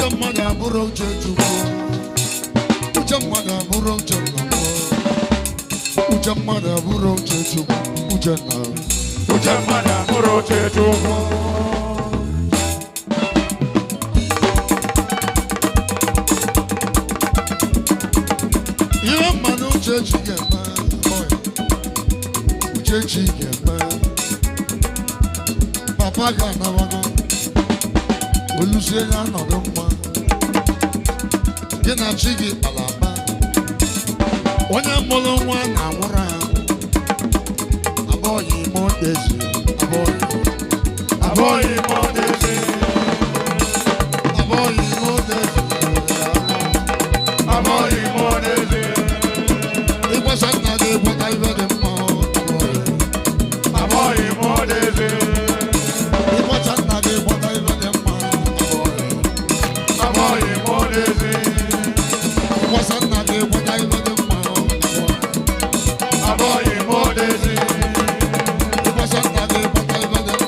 Ujamada buro chechuko. Ujamada buro chechuko. Ujamada buro chechuko. Ujamada buro chechuko. Yo manu chechigema, boy. Chechigema. Papa gana wago. Oluseya no doma. Gena chigi alaba. Onya molo nwa na nwura. Aboyi modezi. Aboyi modezi. Aboyi modezi. Aboyi modezi. It was another what I read in more. Aboyi modezi. It was another what I read in more. Aboyi modezi. It was another what I read in more. Aboyi modezi. It was another what I read in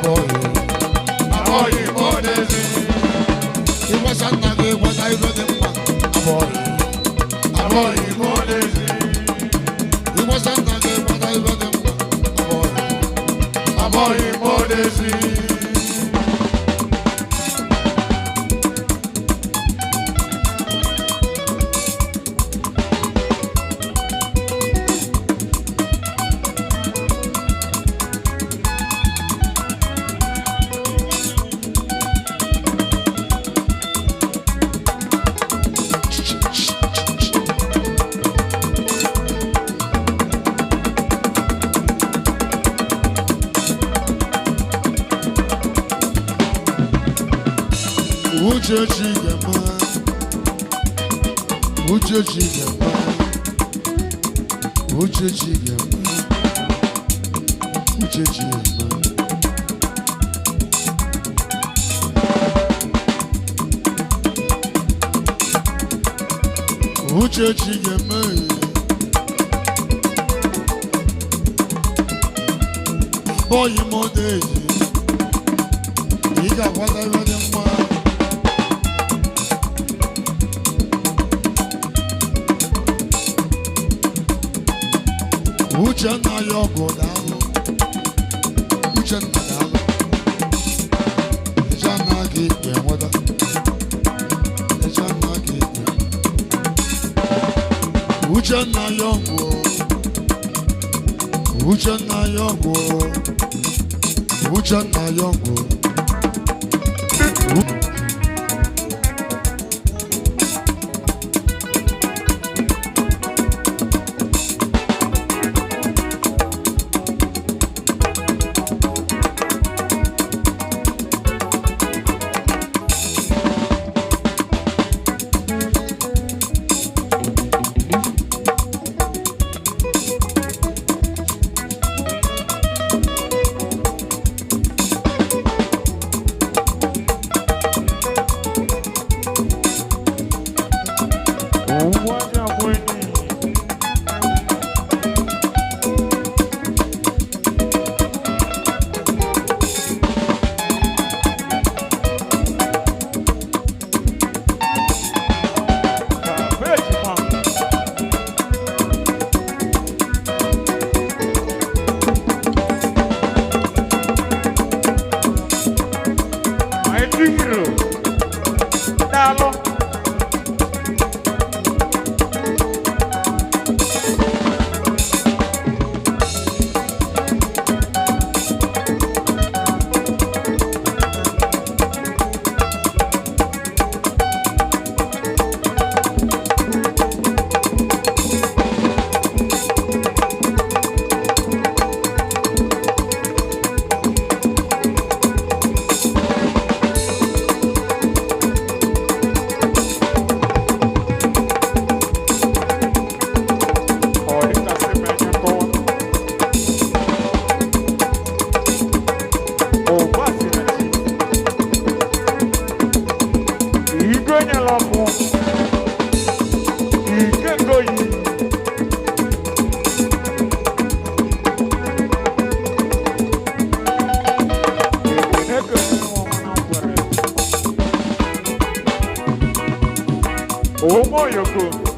more. Aboyi modezi. It was another what I read in more. Aboyi modezi. It was another what I read in more. Aboyi modezi. Boy, more days. You got what I read in my. Uchenna yogo dalo. Uchenna dalo. Ejana ki yemoda. Ejana ki. Uchenna yogo. Uchenna yogo. Uchenna yogo. ONYEOMA.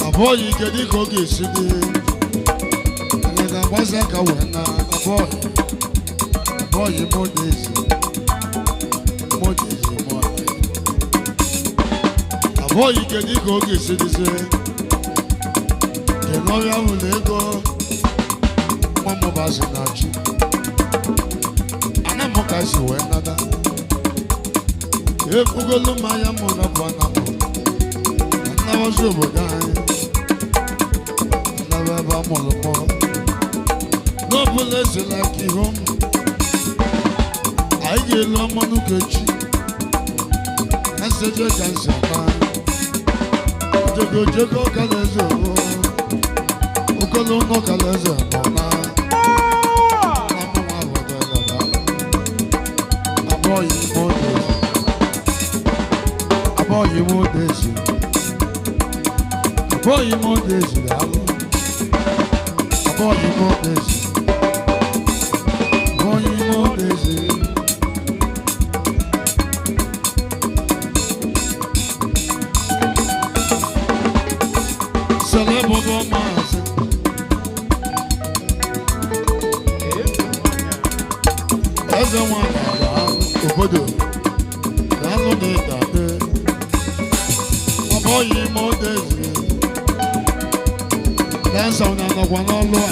Aboy gedi kogi sidi, lega baza kawena. Aboy modezi, modezi. Aboyi kedu ka oge esidize kenọrịa ụlọ ego mama Ubasinachi anamụ ka si wee nada efugolu mmanya mụ na bụ anamụ anawazi obodo anyị anawa ebe amụrụ mụ n'ọbụla esila ka ihe ụmụ anyị ga-elu Amanuke echi Kanseje kanse ma Jogo kaleze o Okolo no kaleze mona Namu avodo dada Aboyi modesi Aboyi modesi dalo Aboyi modesi Obodo Dalo de dade Aboyi modesi Dansa una no guanolo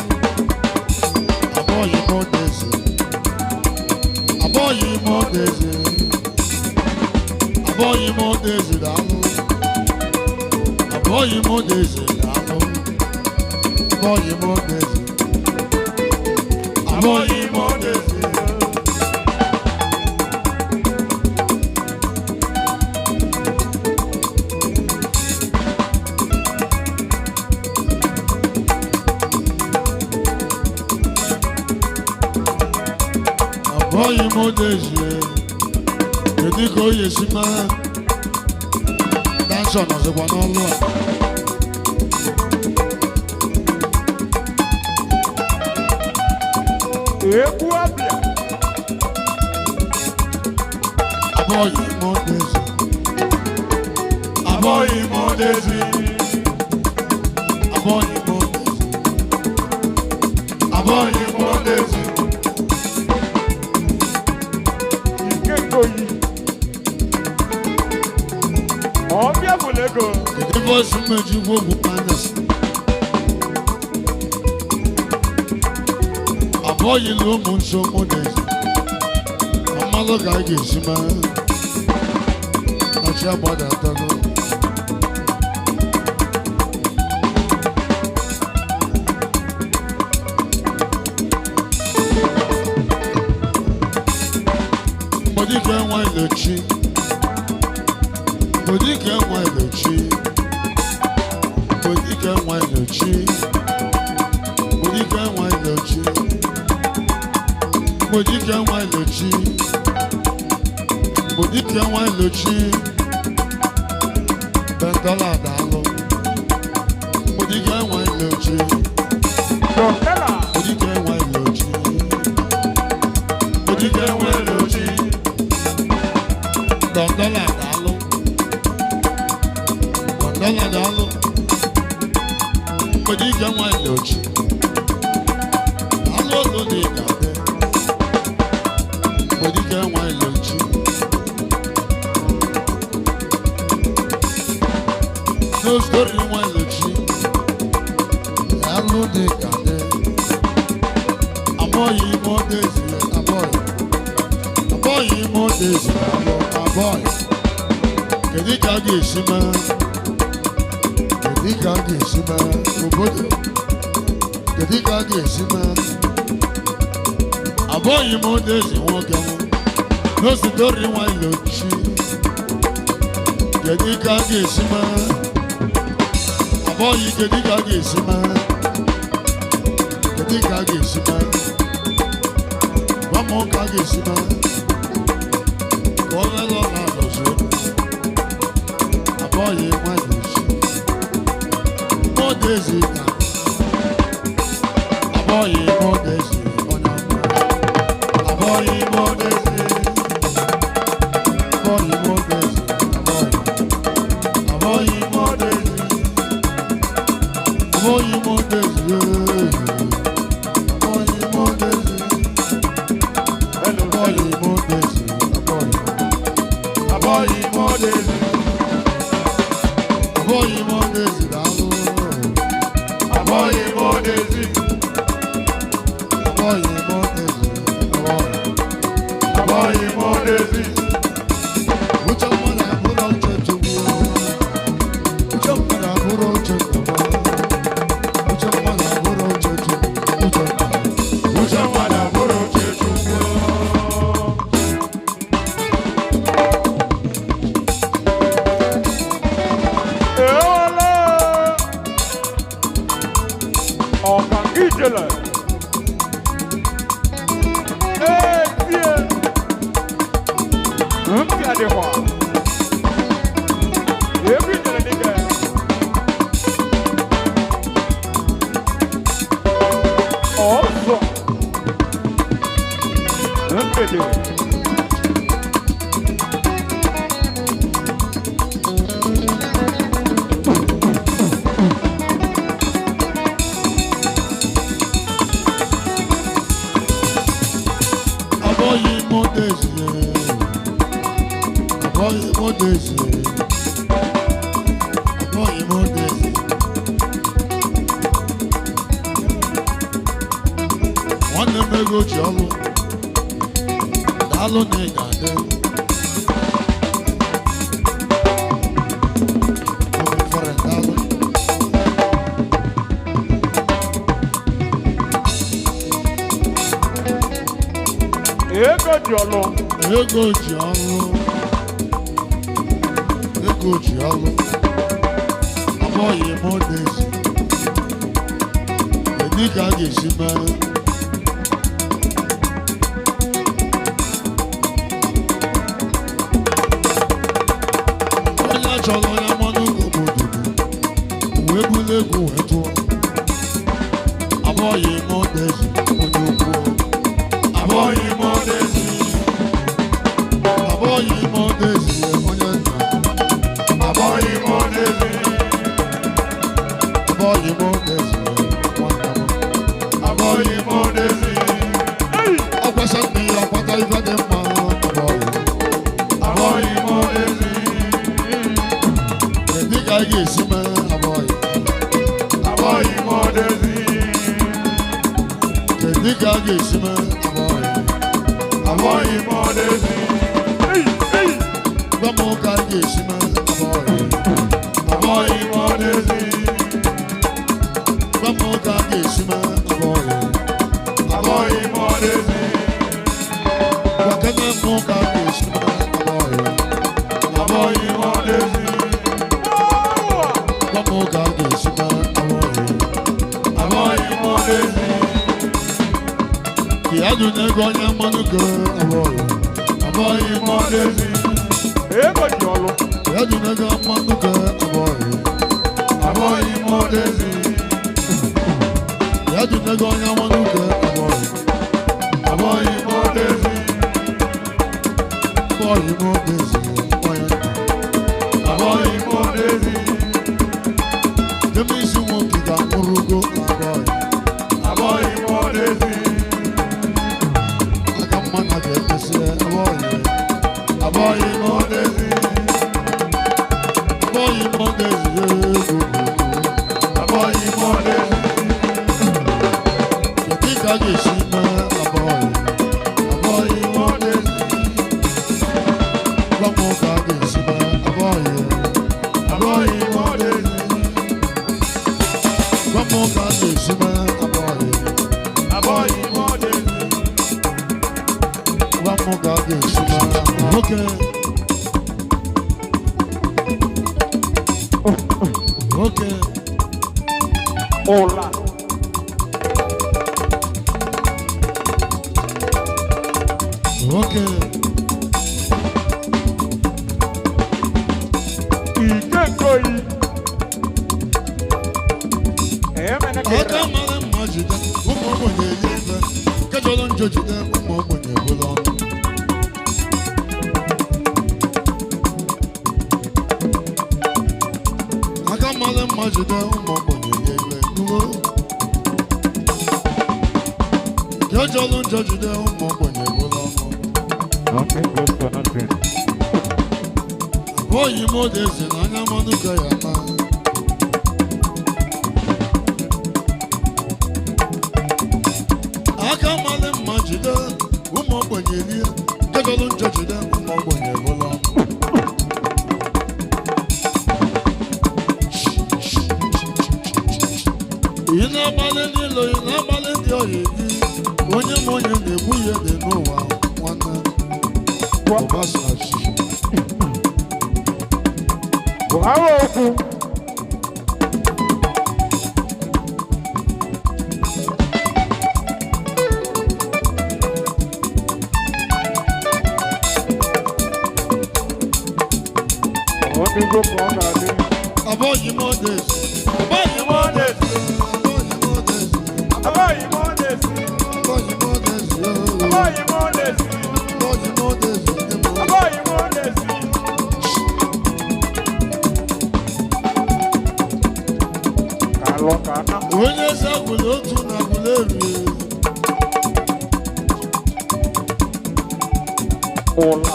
Aboyi modesi Aboyi modesi Aboyi modesi dalo Aboyi modesi dalo Aboyi modesi Aboyi modesi Aboyi modesi Ediko yesima Danso no se guanolo Ekuabia Aboyi modesi Aboyi modesi Aboyi modesi Aboyi modesi Ikekoyi Obia bulego Ediko sumeji wogu panas Aboyi lo munso modesi Amalo ga gesima Acha bada tago Modike nwa ilochi Modike nwa ilochi Modike nwa ilochi Modike nwa ilochi Modike nwa ilochi Modike nwa ilochi Bendola dalo Modike nwa ilochi Dondela Modike nwa ilochi Modike nwa ilochi Dondola dalo Dondola dalo Modike nwa ilochi Dalo lo de gade Modike nwa ilochi No story nwa ilochi Dalo de gade Aboyi modesi Aboyi modesi Aboyi Kedu ka a ga-esi obodo kedu ka a ga-esi Aboyi modesi nwoke n'ositori nwa ilochi kedu ka a ga-esi Aboyi kedu ka a ga-esi kedu ka a ga-esi gwa m ka a ga-esi Olelo na lozo Aboyi nwa ilochi modesi Aboyi modesi Aboyi modesi Aboyi modesi Aboyi modesi Aboyi modesi Aboyi modesi Aboyi modesi Aboyi modesi ntị adịkwa ebi nyere dịka ọzọ mpede Ubasinachi. What is up on that? About you more this. About you more this. About you more this. About you more this. About you more this. About you more this. About you more this. About you more this. Kalo kana. When you say Eziagulu Aguleri. Ola.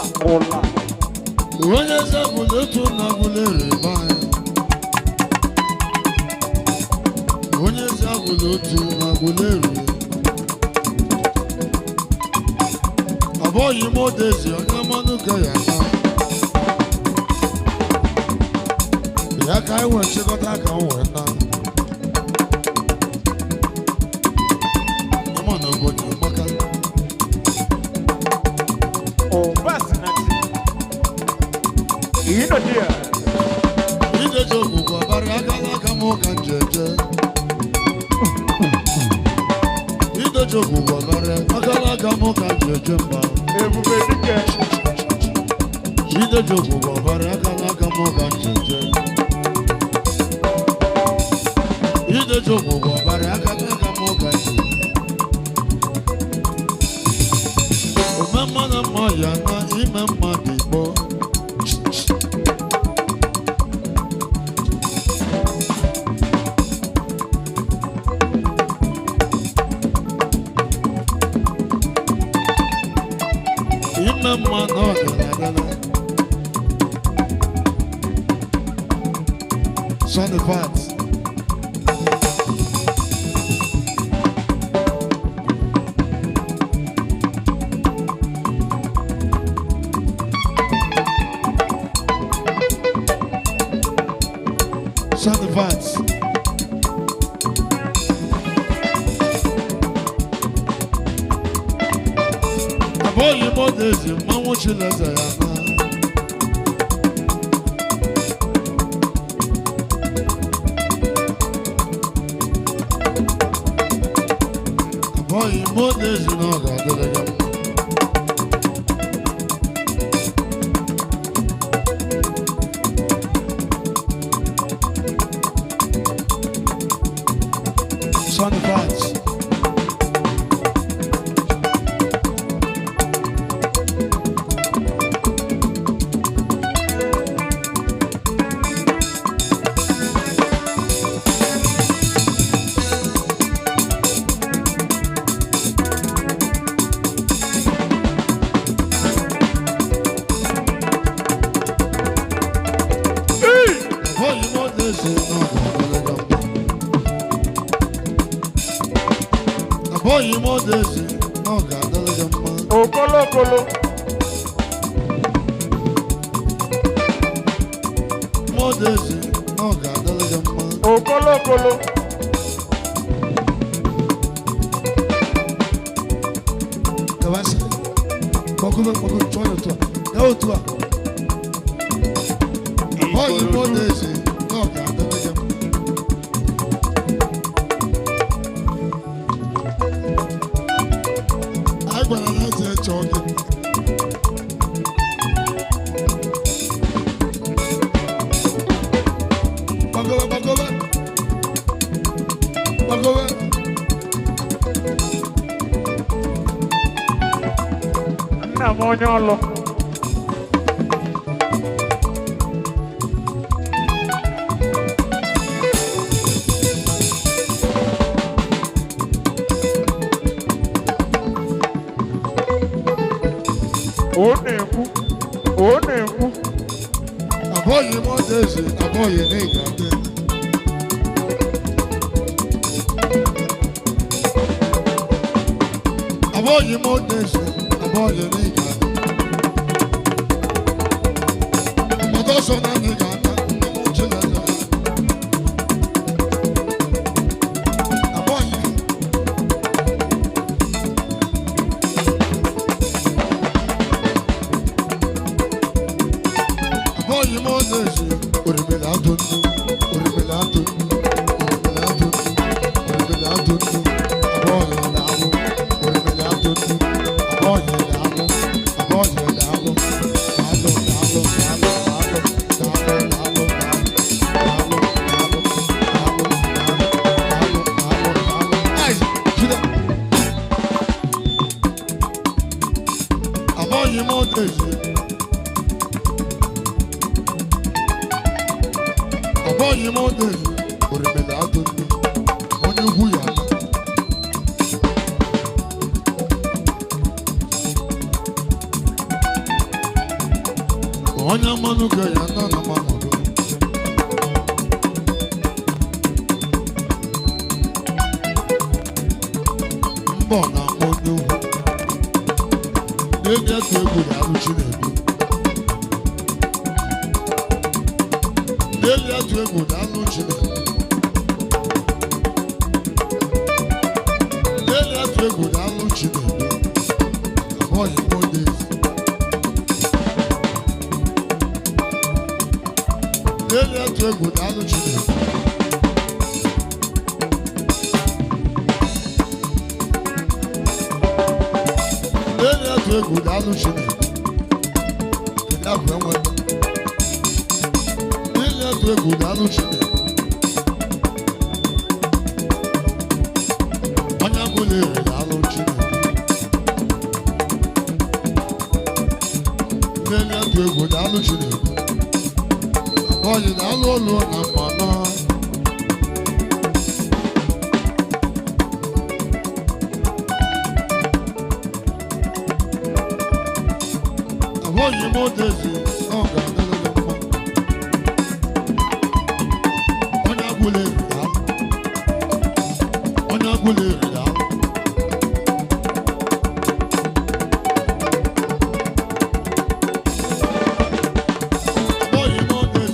When you say Eziagulu Aguleri, man. When you say Eziagulu Aguleri. About you more this. AMANUKE yana. Ya kai we chikota ka we na. Ubasinachi. You know dear. Ide jogu kwa baraka kama kanjeje. Ide jogu kwa baraka kama kanjeje mba. Ebubedike. Ide jogu kwa baraka kama kanjeje. Ide jogu kwa baraka kama kanjeje. Mama na moya na imama bibo. Imama no dela. Sonny Fats. Sonny Fats. About you more days, man, what you let her have. About you more days, you know, God, Sonny Fats. About you more days, you know, God, About you more days, no God, Okolo. more days, no God, Okolo. Kawasa, Bakulo, join to. Go to. About you more days, no God, I want to let you talk. Bagowe. Nna m onye ọlụ. Ọ na-ekwu. Abọghị m ọdaeze, abọghị n'ịgade. Abọghị m ọdaeze, abọghị n'ịgade. Mmadụ ọsọ na anyị ga-ata, ndị m Chineke. Abọghị. Abọghị m ọdaeze, orimiri adụ ndụ, orimiri adụ ndụ, orimiri adụ ndụ, orimiri adụ ndụ. Abọghị na-abụ, orimiri adụ ndụ, abọghị na-abụ, abọghị na-abụ. Daalụ, daalụ, daalụ, daalụ, daalụ. Aboyi Monday, Orimele Atunde, onye ugwu ya. Onye amanuke ya na amanuke. Mbọ na onye ugwu. N'ebi atụ egwu na alụ Chinedu. N'ebi atụ egwu na alụ Chinedu. N'ebi atụ egwu na alụ Chinedu. Aboyi Monday. N'ebi atụ egwu na alụ Chinedu. N'ebi atụ egwu na alụ Chinedu. Kedụ abụ enwe. N'ebi atụ egwu na alụ Chinedu. Onye Aguleri na alụ Chinedu. N'ebi atụ egwu na alụ Chinedu. Aboyi na alụ olu na mmanụ. Aboyi Monday, ọ ga-adịrị mma. Onye Aguleri na alụ. Onye Aguleri na alụ. Aboyi Monday,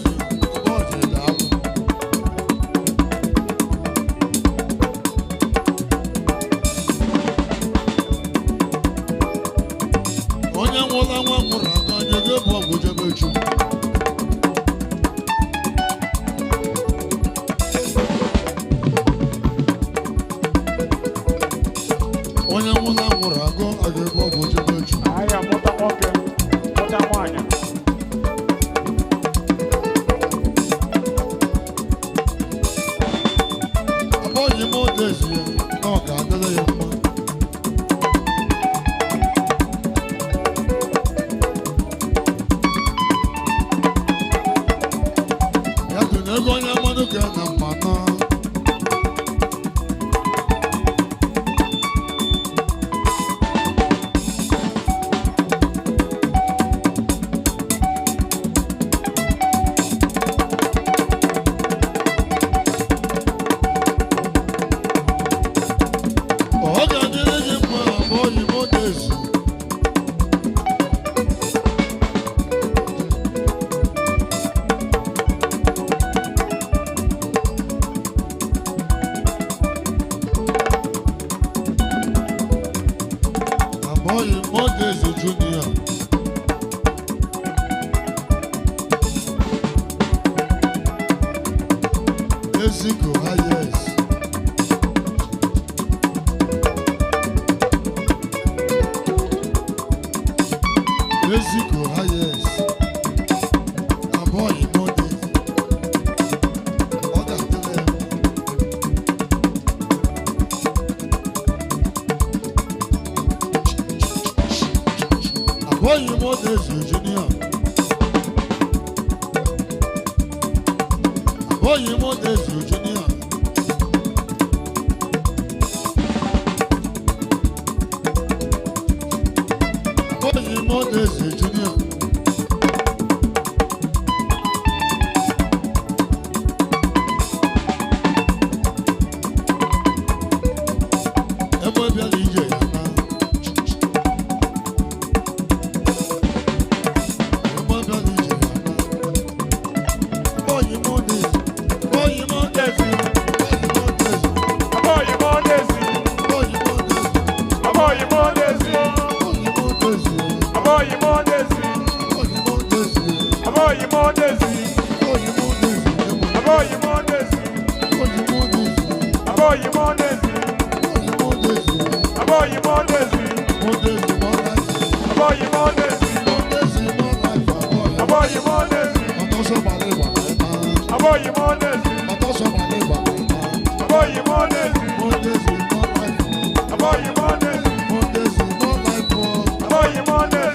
Aboyi na alụ. Onye nwụla nwa nwụrụ aka anyị ga-ebu ọgwụ jebe Chukwu. Onye nwụla nwụrụ aka a ga-ebu ọgwụ jebe Chukwu. Anyị amụta nwoke, mụta nwaanyị. Aboyi Monday na ọ ga-adịrị ya mma. Ya dị na ego onye amanuke na mmanụ. Ọ ga-adịrị gị mma Aboyi Monday. Aboyi Monday Junior. Eziagulu Aguleri. Eziagulu Aguleri. Aboyi Monday. Ọ ga-adịrị ya. Aboyi Monday Junior. Aboyi Monday Junior. Aboyi Monday Junior. Ebe bịara ije ya na. Ebe bịara ije ya na. Aboyi Monday. Aboyi Monday. Aboyi Monday, Aboyi Monday. Aboyi Monday, Aboyi Monday. Aboyi Monday, Aboyi Monday. Aboyi Monday, Aboyi Aboyi Monday. Monday, Aboyi Monday. Aboyi Monday, Monday is more life. Aboyi Monday, Monday is more life. Aboyi Monday, Ọtọ́sọ balẹ̀ wà láìpá. Aboyi Monday, Ọtọ́sọ balẹ̀ wà láìpá. Aboyi Monday, Monday is more life. Aboyi Monday, Monday is more life. Aboyi Monday.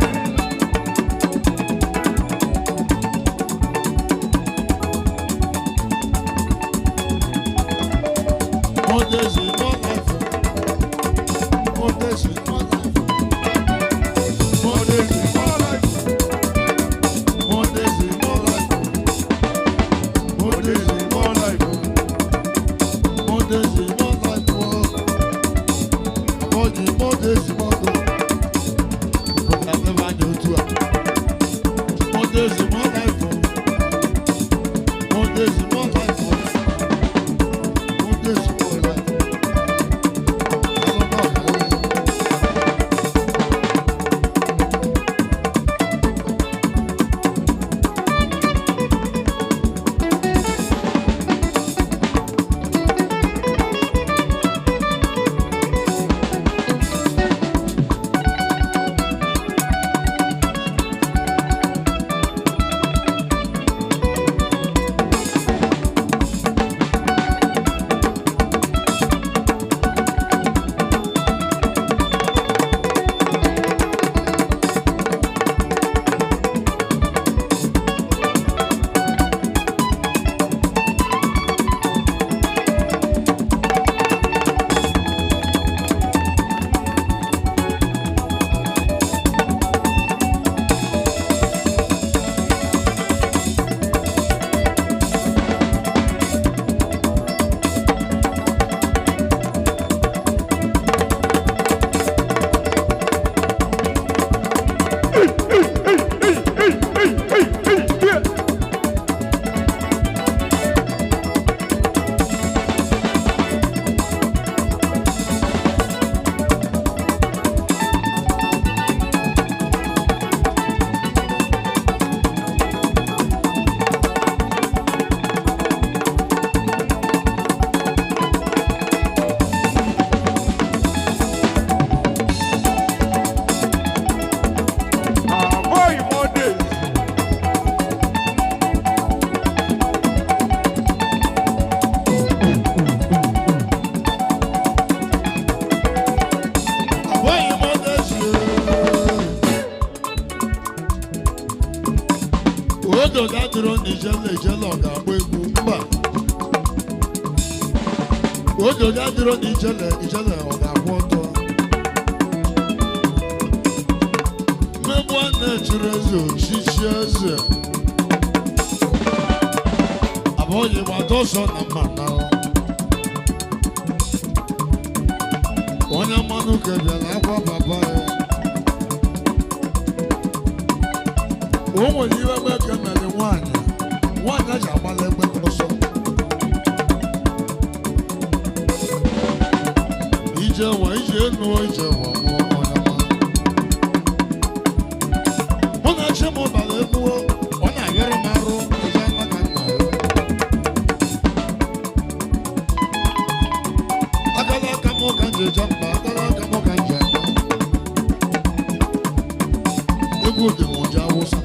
days, more life. More days, more life. More days, more life. Odo dadro nijele jele ọ ga-agba egwu mba. Odo dadro nijele ijele ọ ga-agba ọtọ. Mmegbu a na-echiri eze ochichi eze. Abụghị gbata ọsọ na mmana. Onye Amanuke bịara akwa baba ya. O nwere iwe egbe ka mere nwaanyị a ji agbala egbe ọsọ ije nwa ije nuo ije nwa mụọ onye ma mụ na chi m bara egbuo ọ na-ayọrọ m arụ ije aka nna ya akala aka m ka m ji eje mba akala aka m ka m ji aka egwu dị m ụja awụsa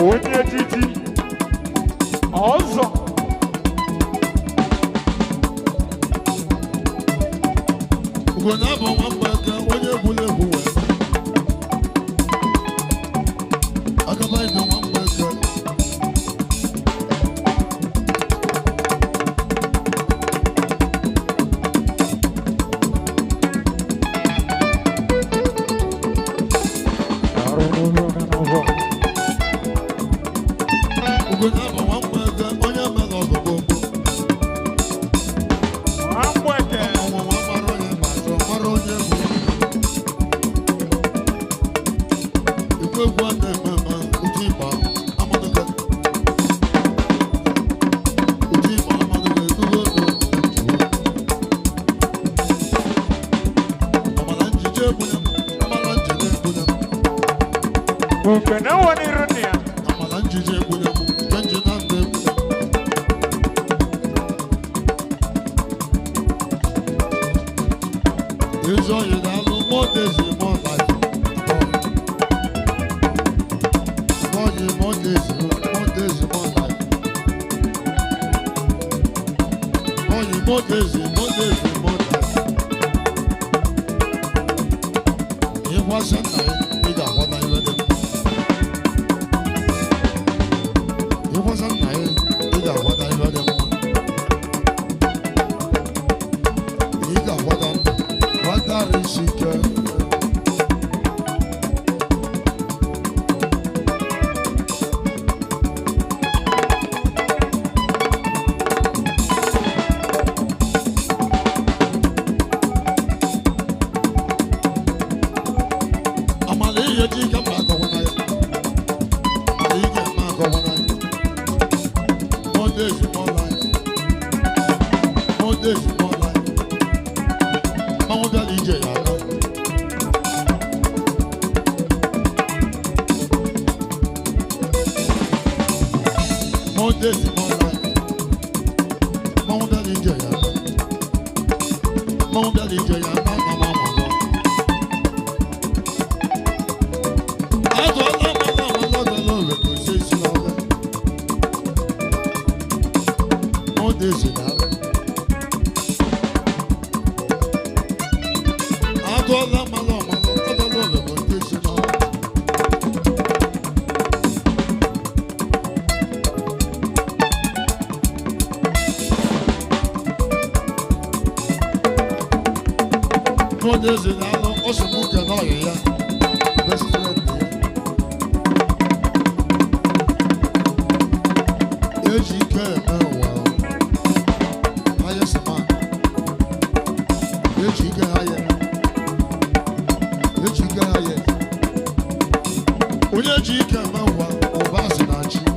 onye titi ọzọ Ugona bụ nwa mgbaka onye egwuregwu wee akaba ibe nwa mgbaka Modezi. It wasn't night, it got what I read. It wasn't night, it got what I read. It got what I seeker. Ubasinachi.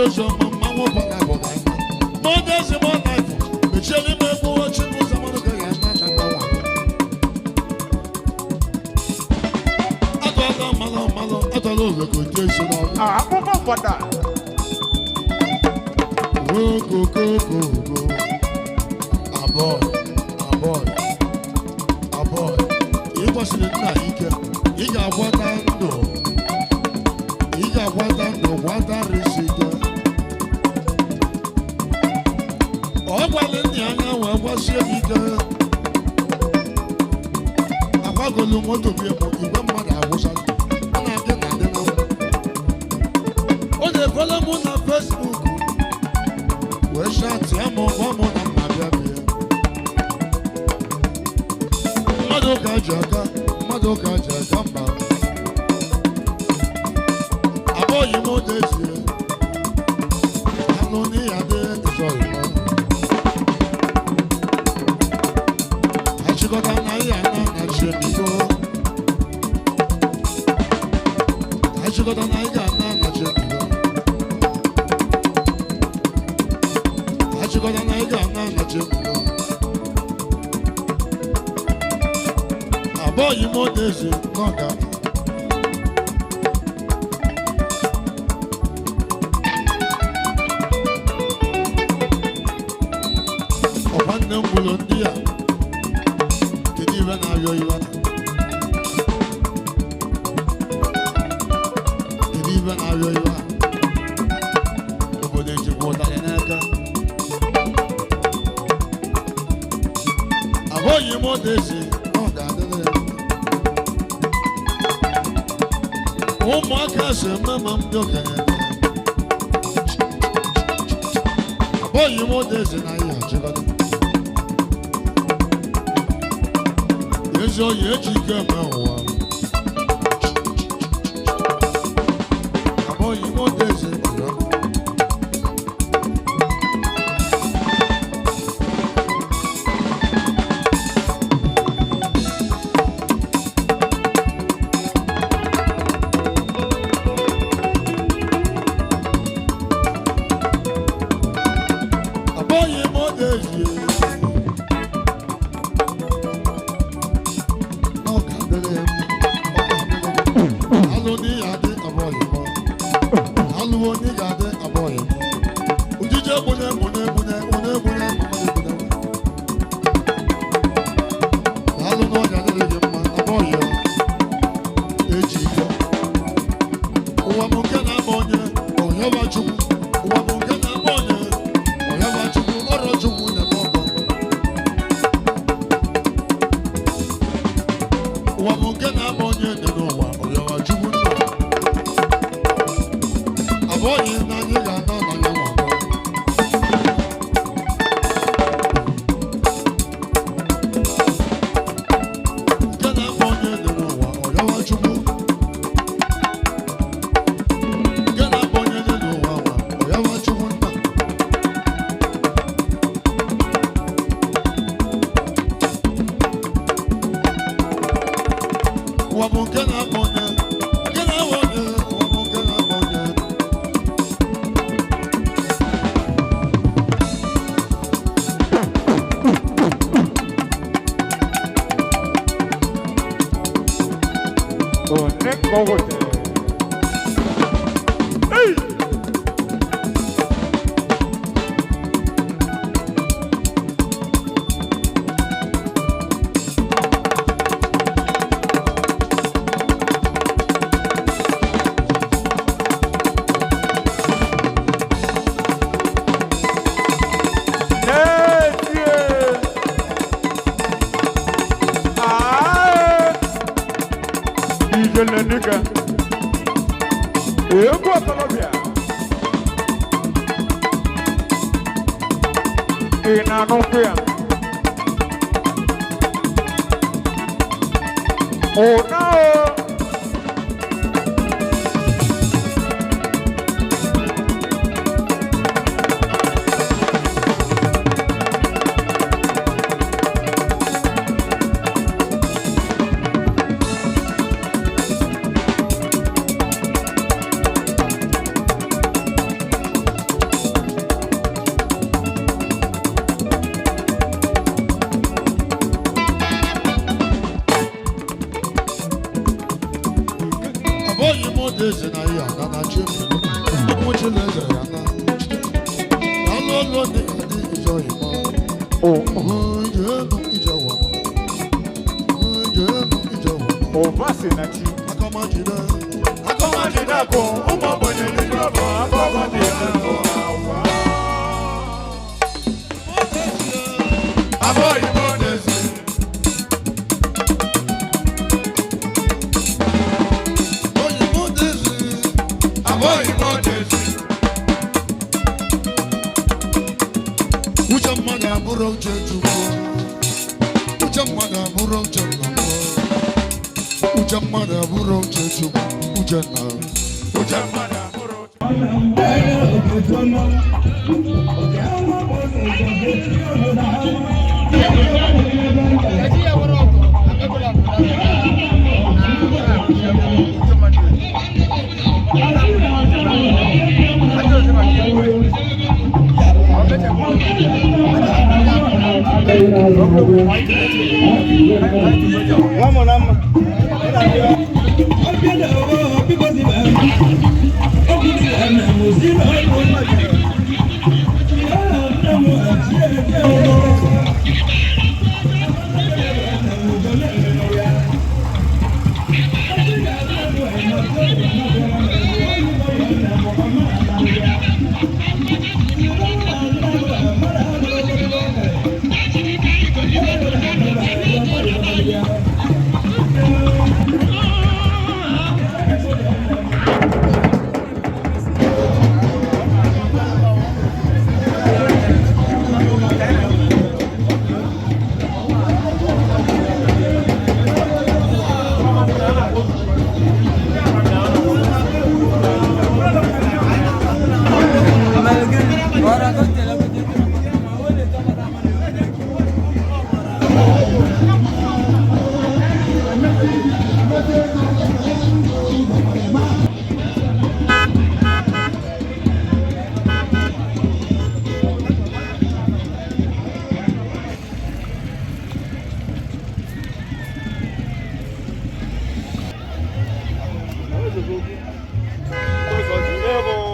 Joshua, Mamma, more days in my life. The children were watching was someone who got number one. I thought Malo, I thought all the good days of I'm for that. Go. A boy. He was in the night. He got what I know. He got what I know, what I received. Oh, well, in the other one was your leader. I want to want to be a even mother was on. And I didn't know. Oh, they follow me on Facebook. Where shall I tell more than my baby? Madoka Jaka, Abo you know this year. I'm only at the sorry. I should go down here and should be go. I should go down here and should be go. I should go down here and should be go. Abo you know this year. No God. Volunteer. Can you even have your Ivan? Can you even have your Ivan? Nobody to water in Aka. Avoid you more daisy. Oh, God. Oh, my cousin, Mamma, joking. Avoid you more daisy. I have so you come out. About you want this? About you want this? Oh no! Modezi na ya na na chimney. Much less than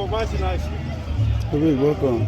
Ubasinachi. Welcome.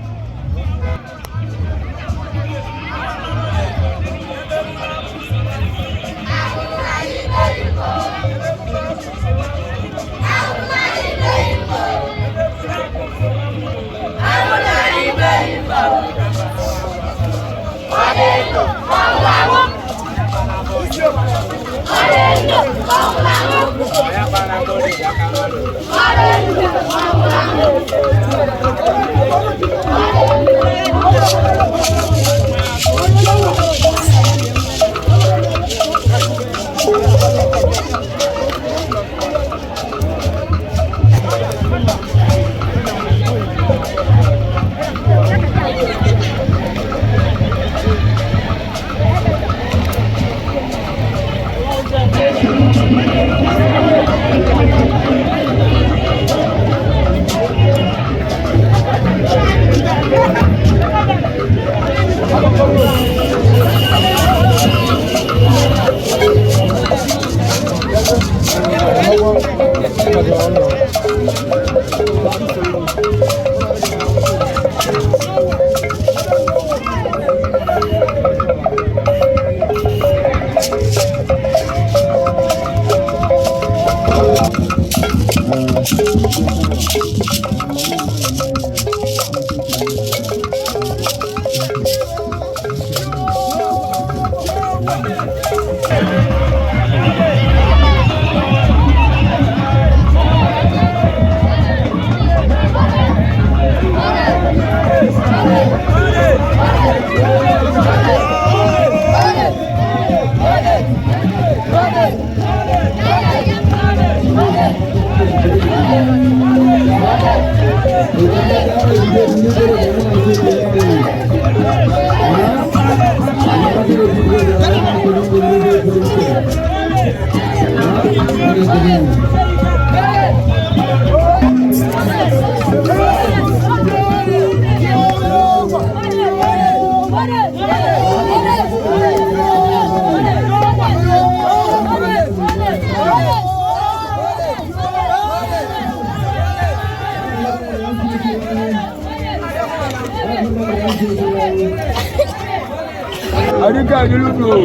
Africa you know.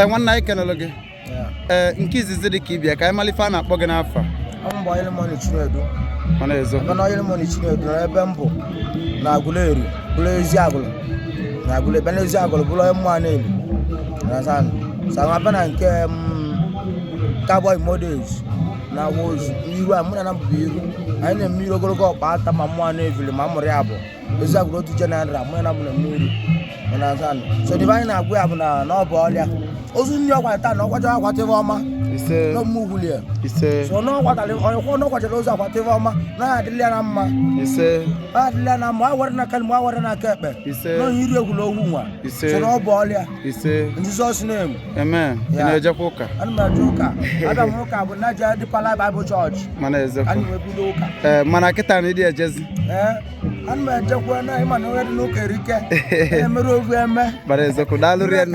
One night can look in kisses the Kibia, Kamalifana, Poganafa. I'm boiling money to do. One is oil money to do. Bambo, Aguleri, Eziagulu Aguleri, Eziagulu, blow my name. Some happen and cowboy models. Now was you are more than you. I know me go part of my money, Mamoriabo. Eziagulu to General, when I'm a movie. So divine Aguab no ball. Also, you are whatever, no move here. So, no, what I know what it was whatever, no, I didn't I didn't my word and I can more than I kept. No, you know who. So, no ball here. In Jesus' name. Amen. Yeah, Japoka. I'm not joker. I don't work out with Niger Deeper Bible Church. Maneza. And Manaketa media just. I'm a Japan, I'm an look at Rika. I'm a rover. But it's a Dalurian.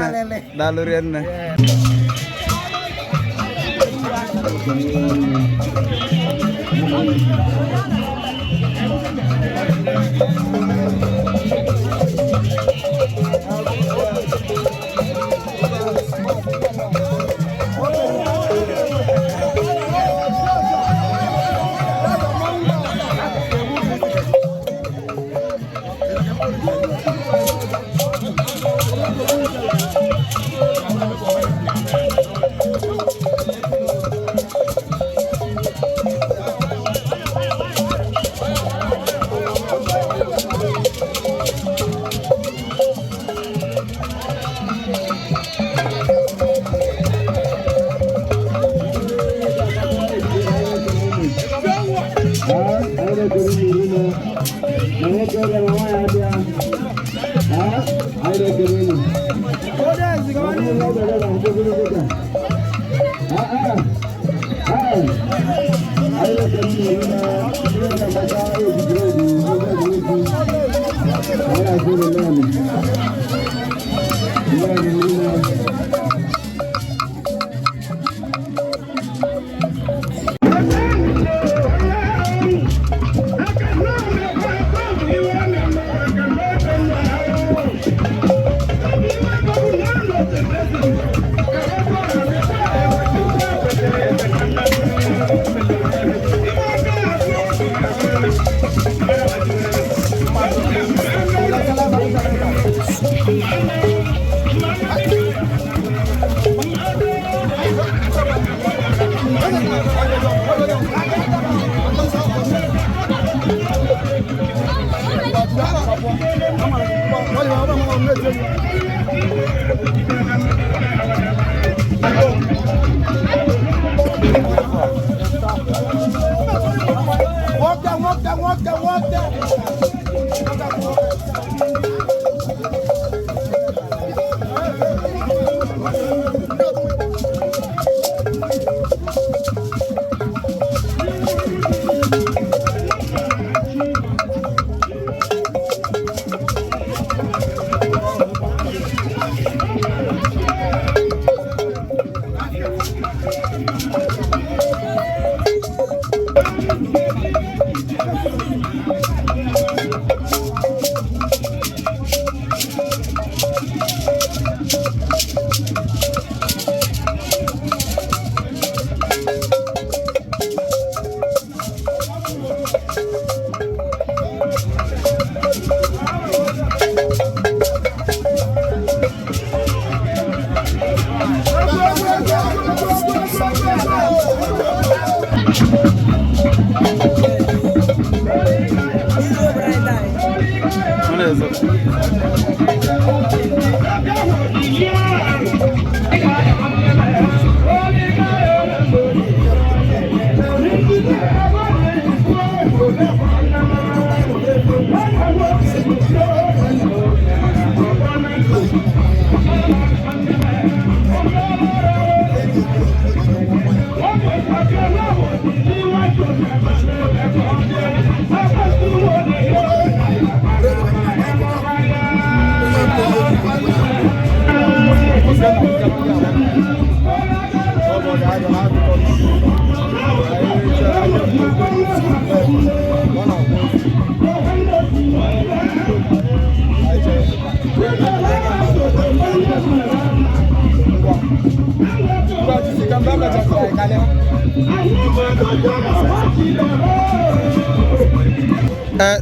Walk there.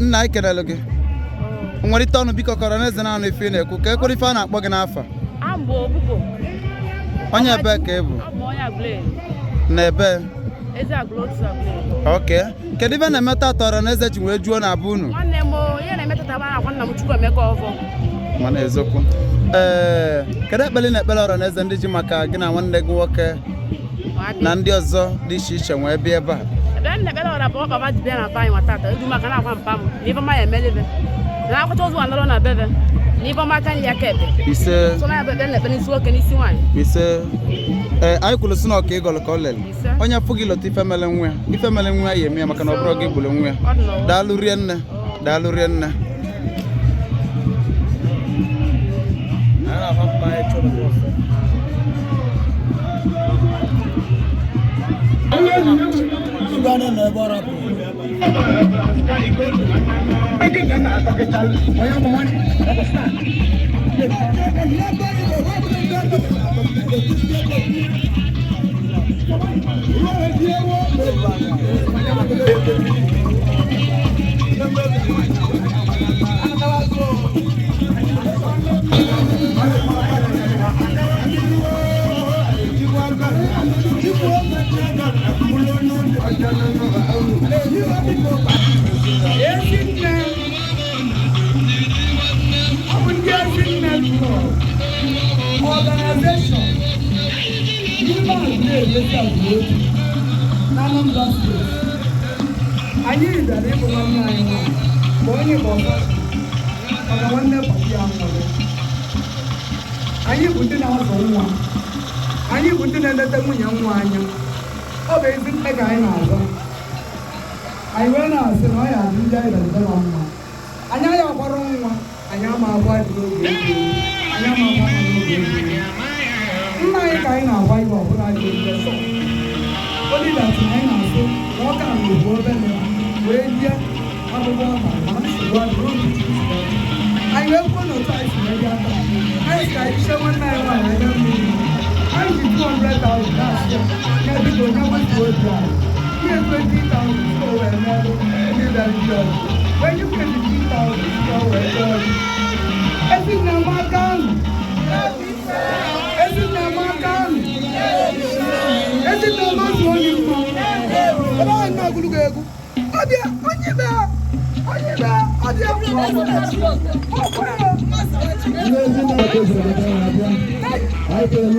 nna anyị kelele gị nwere ite ọnụ biko kọrọ n'eze na-anụ ife na-ekwu ka ekwere ife a na-akpọ gị n'afọ onye ebe ka ị bụ na ebe Eziagulu Aguleri. Okay. Kedu ife na-emeta atọrọ na eze ji wee juo na abụ unu? Nwanne m ihe na-emeta tabara nwanna m Chukwuemeka ọfọ. Mana eziokwu. Kedu ekpeli na ekpele ọrọ na eze ndị ji maka gị na nwanne gị nwoke na ndị ọzọ dị iche iche nwee bịa ebe a? Ebe na ekpele ọrọ bụ ọkpa ma dibịa na banyị nwata edu maka na akwa mpa m na ife ma ya emelebe. Na akwụcha ozu anọrọ na bebe. Na ife ma aka ya ka ebe. Ise. So na ebe na ekpele isi nwoke n'isi nwaanyị. Ise. Anyị kwuru sị na ọka ịgọlụ ka ọ lele. Onye afọ gị lọta ife mele nwa ya eme ya maka na ọ bụrụ gị gburu nwa ya. Daalụ rie nne. Daalụ rie nne. Organization. Anambra State. Anyị bịara ịbụ nwanne anyị nwa ma onye bụ ọzọ maka nwanne pati ya nwere. Anyị bụ ndị na-azọ nwa. Anyị bụ ndị na-eleta nwunye nwa anya. Ọ bụ ezi mkpe ka anyị na-azọ. Anyị wee na-asị na ọ ya adị ndị anyị na-ede na mma. Anyị anya akwara nwa, anyị ama agwa dị n'oge ego. Anyị ama agwa dị n'oge ego. Nna anyị ka anyị na-agwa ibe ọbụla dị ebe sọ. Only that I know, what can we go over where you have a woman, what room I will go no time to the other. I show one night, I don't mean. I did 200,000 last year. Now we go never to a job. Here 20,000 so and never did that job. When you get 50,000 so and job. I think now my gun. I think now my gun. Ese no más money mo. Baba na gulugu. Abia, onyiba. Abia pro. I can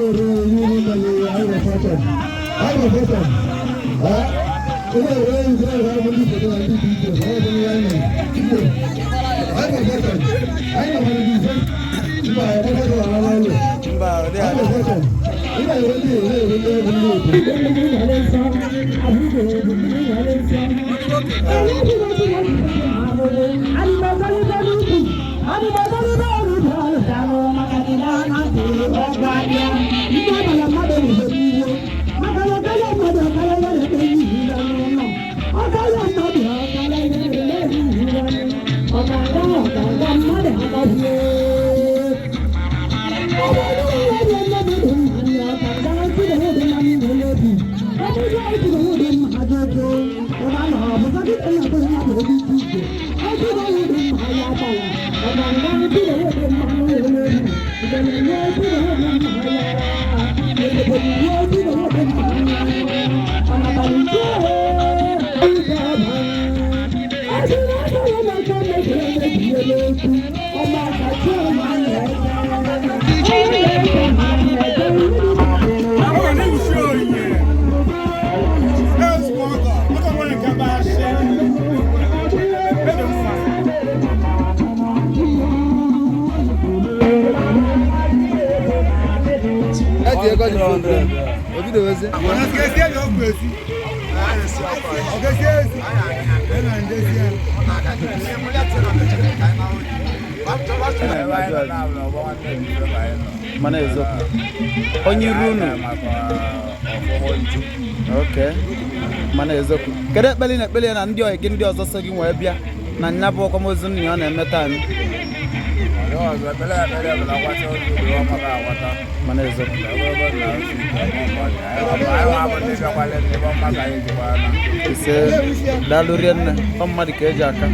Mana eziokwu. Onye iru unu. Okay. Mana eziokwu. Kedu ekpeli na ekpeli na ndị oyi gị ndị ọzọ so gị nwee bịa na nya bụ akwamozu nna ya na-emeta anyị? mana ezo ise daalụ rienne ọ mmadụ ka eji aka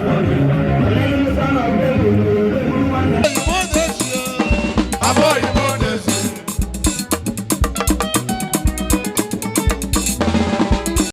Thank you.